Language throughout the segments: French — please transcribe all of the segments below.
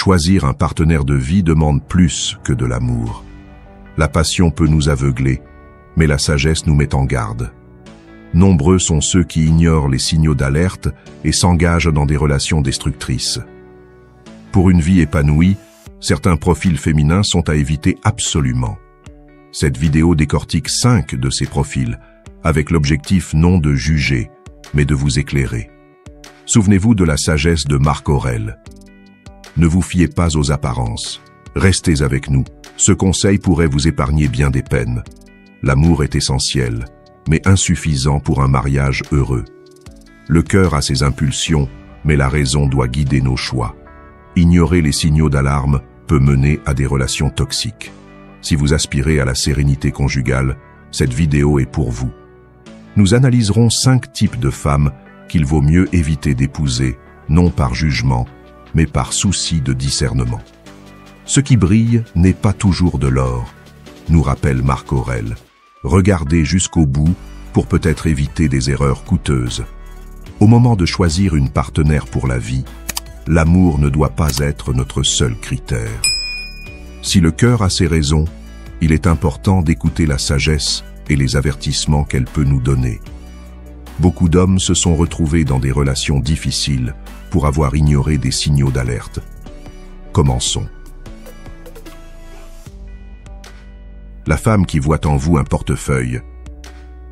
Choisir un partenaire de vie demande plus que de l'amour. La passion peut nous aveugler, mais la sagesse nous met en garde. Nombreux sont ceux qui ignorent les signaux d'alerte et s'engagent dans des relations destructrices. Pour une vie épanouie, certains profils féminins sont à éviter absolument. Cette vidéo décortique 5 de ces profils, avec l'objectif non de juger, mais de vous éclairer. Souvenez-vous de la sagesse de Marc Aurèle. Ne vous fiez pas aux apparences. Restez avec nous. Ce conseil pourrait vous épargner bien des peines. L'amour est essentiel, mais insuffisant pour un mariage heureux. Le cœur a ses impulsions, mais la raison doit guider nos choix. Ignorer les signaux d'alarme peut mener à des relations toxiques. Si vous aspirez à la sérénité conjugale, cette vidéo est pour vous. Nous analyserons 5 types de femmes qu'il vaut mieux éviter d'épouser, non par jugement, mais par souci de discernement. Ce qui brille n'est pas toujours de l'or, nous rappelle Marc Aurèle. Regardez jusqu'au bout pour peut-être éviter des erreurs coûteuses. Au moment de choisir une partenaire pour la vie, l'amour ne doit pas être notre seul critère. Si le cœur a ses raisons, il est important d'écouter la sagesse et les avertissements qu'elle peut nous donner. Beaucoup d'hommes se sont retrouvés dans des relations difficiles pour avoir ignoré des signaux d'alerte. Commençons. La femme qui voit en vous un portefeuille.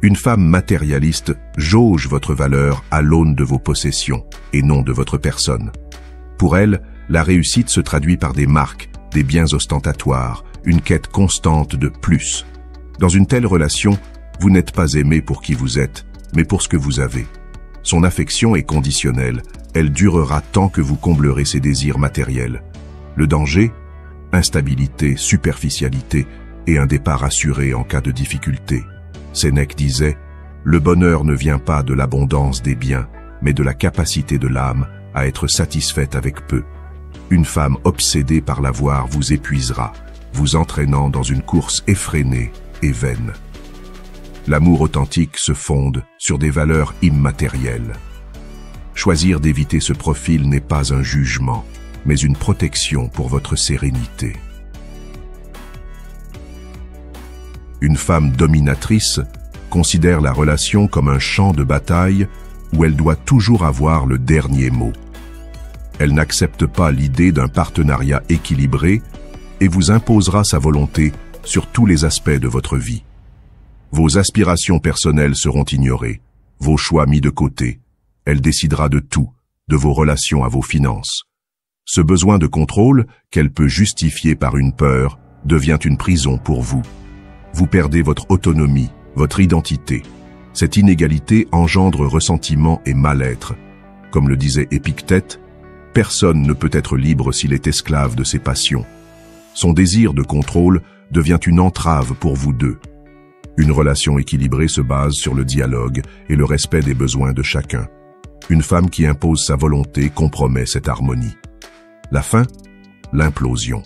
Une femme matérialiste jauge votre valeur à l'aune de vos possessions et non de votre personne. Pour elle, la réussite se traduit par des marques, des biens ostentatoires, une quête constante de plus. Dans une telle relation, vous n'êtes pas aimé pour qui vous êtes, mais pour ce que vous avez. Son affection est conditionnelle, elle durera tant que vous comblerez ses désirs matériels. Le danger? Instabilité, superficialité et un départ assuré en cas de difficulté. Sénèque disait « Le bonheur ne vient pas de l'abondance des biens, mais de la capacité de l'âme à être satisfaite avec peu. » Une femme obsédée par l'avoir vous épuisera, vous entraînant dans une course effrénée et vaine. L'amour authentique se fonde sur des valeurs immatérielles. Choisir d'éviter ce profil n'est pas un jugement, mais une protection pour votre sérénité. Une femme dominatrice considère la relation comme un champ de bataille où elle doit toujours avoir le dernier mot. Elle n'accepte pas l'idée d'un partenariat équilibré et vous imposera sa volonté sur tous les aspects de votre vie. Vos aspirations personnelles seront ignorées, vos choix mis de côté. Elle décidera de tout, de vos relations à vos finances. Ce besoin de contrôle, qu'elle peut justifier par une peur, devient une prison pour vous. Vous perdez votre autonomie, votre identité. Cette inégalité engendre ressentiment et mal-être. Comme le disait Épictète, personne ne peut être libre s'il est esclave de ses passions. Son désir de contrôle devient une entrave pour vous deux. Une relation équilibrée se base sur le dialogue et le respect des besoins de chacun. Une femme qui impose sa volonté compromet cette harmonie. La fin? L'implosion.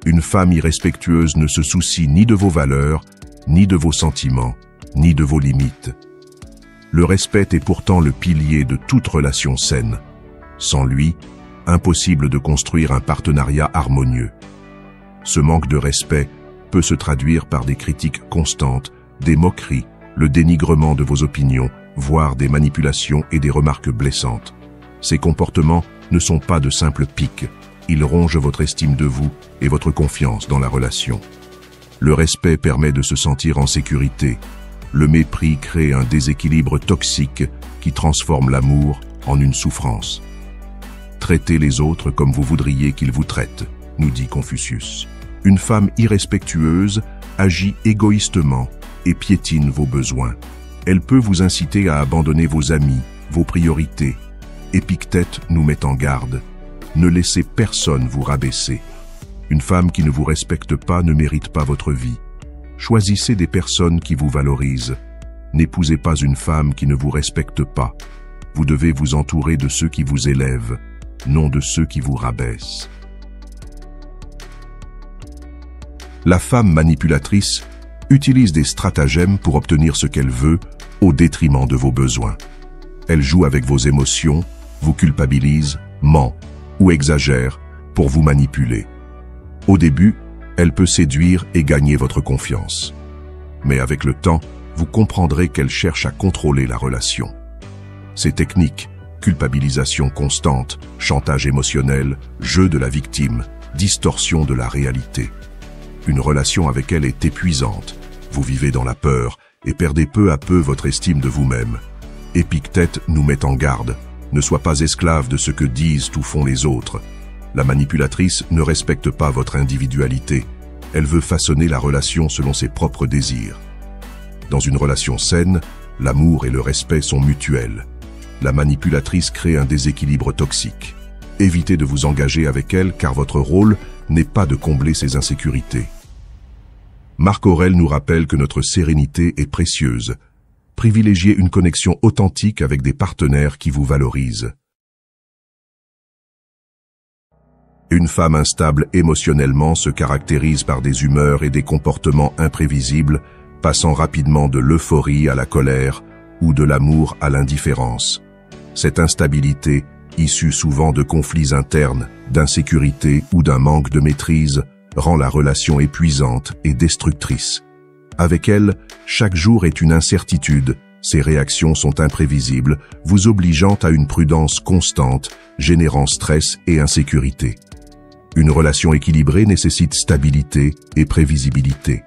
Une femme irrespectueuse ne se soucie ni de vos valeurs, ni de vos sentiments, ni de vos limites. Le respect est pourtant le pilier de toute relation saine. Sans lui, impossible de construire un partenariat harmonieux. Ce manque de respect peut se traduire par des critiques constantes, des moqueries, le dénigrement de vos opinions, voire des manipulations et des remarques blessantes. Ces comportements ne sont pas de simples piques, ils rongent votre estime de vous et votre confiance dans la relation. Le respect permet de se sentir en sécurité. Le mépris crée un déséquilibre toxique qui transforme l'amour en une souffrance. Traitez les autres comme vous voudriez qu'ils vous traitent, nous dit Confucius. Une femme irrespectueuse agit égoïstement et piétine vos besoins. Elle peut vous inciter à abandonner vos amis, vos priorités. Épictète nous met en garde. Ne laissez personne vous rabaisser. Une femme qui ne vous respecte pas ne mérite pas votre vie. Choisissez des personnes qui vous valorisent. N'épousez pas une femme qui ne vous respecte pas. Vous devez vous entourer de ceux qui vous élèvent, non de ceux qui vous rabaissent. La femme manipulatrice utilise des stratagèmes pour obtenir ce qu'elle veut au détriment de vos besoins. Elle joue avec vos émotions, vous culpabilise, ment ou exagère pour vous manipuler. Au début, elle peut séduire et gagner votre confiance. Mais avec le temps, vous comprendrez qu'elle cherche à contrôler la relation. Ces techniques, culpabilisation constante, chantage émotionnel, jeu de la victime, distorsion de la réalité. Une relation avec elle est épuisante. Vous vivez dans la peur et perdez peu à peu votre estime de vous-même. Épictète nous met en garde. Ne sois pas esclave de ce que disent ou font les autres. La manipulatrice ne respecte pas votre individualité. Elle veut façonner la relation selon ses propres désirs. Dans une relation saine, l'amour et le respect sont mutuels. La manipulatrice crée un déséquilibre toxique. Évitez de vous engager avec elle car votre rôle n'est pas de combler ses insécurités. Marc Aurèle nous rappelle que notre sérénité est précieuse. Privilégiez une connexion authentique avec des partenaires qui vous valorisent. Une femme instable émotionnellement se caractérise par des humeurs et des comportements imprévisibles, passant rapidement de l'euphorie à la colère ou de l'amour à l'indifférence. Cette instabilité, issue souvent de conflits internes, d'insécurité ou d'un manque de maîtrise, rend la relation épuisante et destructrice. Avec elle, chaque jour est une incertitude, ses réactions sont imprévisibles, vous obligeant à une prudence constante, générant stress et insécurité. Une relation équilibrée nécessite stabilité et prévisibilité.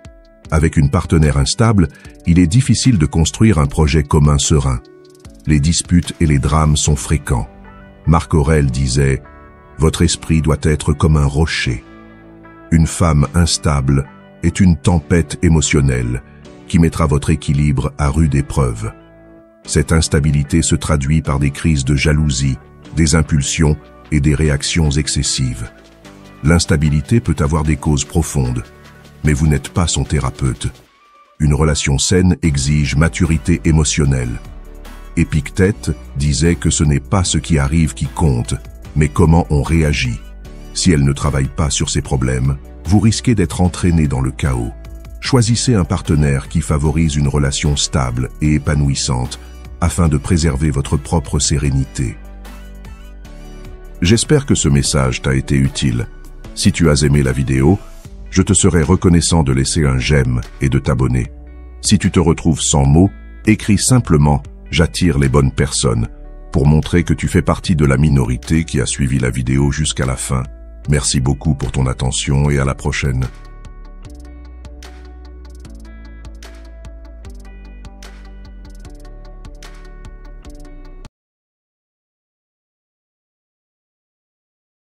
Avec une partenaire instable, il est difficile de construire un projet commun serein. Les disputes et les drames sont fréquents. Marc Aurèle disait « Votre esprit doit être comme un rocher ». Une femme instable est une tempête émotionnelle qui mettra votre équilibre à rude épreuve. Cette instabilité se traduit par des crises de jalousie, des impulsions et des réactions excessives. L'instabilité peut avoir des causes profondes, mais vous n'êtes pas son thérapeute. Une relation saine exige maturité émotionnelle. Épictète disait que ce n'est pas ce qui arrive qui compte, mais comment on réagit. Si elle ne travaille pas sur ses problèmes, vous risquez d'être entraîné dans le chaos. Choisissez un partenaire qui favorise une relation stable et épanouissante afin de préserver votre propre sérénité. J'espère que ce message t'a été utile. Si tu as aimé la vidéo, je te serais reconnaissant de laisser un j'aime et de t'abonner. Si tu te retrouves sans mots, écris simplement « J'attire les bonnes personnes » pour montrer que tu fais partie de la minorité qui a suivi la vidéo jusqu'à la fin. Merci beaucoup pour ton attention et à la prochaine.